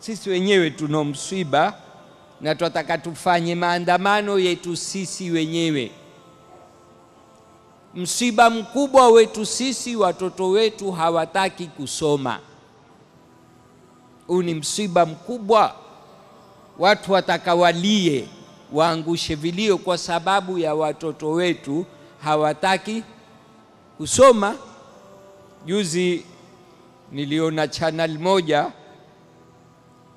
Sisi wenyewe tuna msiba na tunataka tufanye maandamano yetu sisi wenyewe. Msiba mkubwa wetu sisi, watoto wetu hawataki kusoma. Huu ni msiba mkubwa. Watu watakawalie, waangushe vilio kwa sababu ya watoto wetu hawataki kusoma. Juzi niliona channel moja,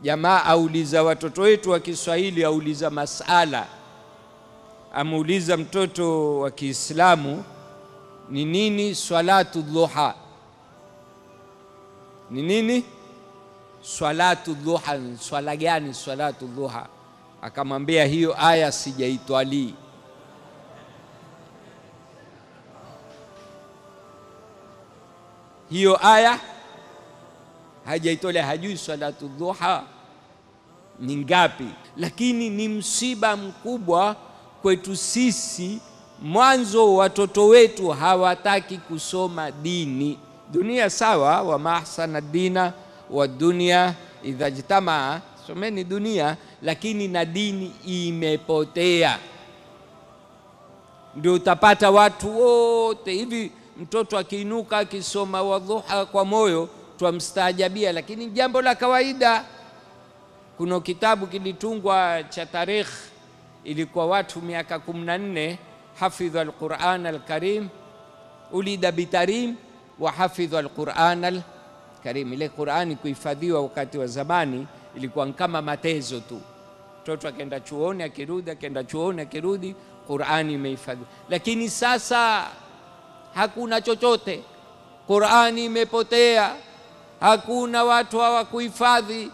jamaa auliza watoto wetu wa Kiswahili, auliza masala. Amuuliza mtoto wa Kiislamu, ni nini salatu dhuha? Ni nini salatu dhuha? Swala gani salatu dhuha? Akamwambia hiyo aya sijaitwali. Hiyo aya hajaitolea, hajui salatu dhuha ni ngapi. Lakini ni msiba mkubwa kwetu sisi. Mwanzo watoto wetu hawataki kusoma dini. Dunia sawa, wa mahsana dina wa dunia idha jitamaa, someni dunia, lakini na dini imepotea. Ndio utapata watu wote hivi, mtoto akiinuka akisoma wadhuha kwa moyo twamstaajabia, lakini jambo la kawaida. Kuna kitabu kilitungwa cha tarikh, ilikuwa watu miaka 14 hafidha al-Qur'an al-Karim, ulida bitarim wa hafidha al-Qur'an al-Karim. Ile Qur'ani kuhifadhiwa wakati wa zamani ilikuwa kama matezo tu. Mtoto akaenda chuoni akirudi, akaenda chuoni akirudi, Qur'ani imehifadhiwa. Lakini sasa hakuna chochote, Qur'ani imepotea, hakuna, watu hawakuhifadhi.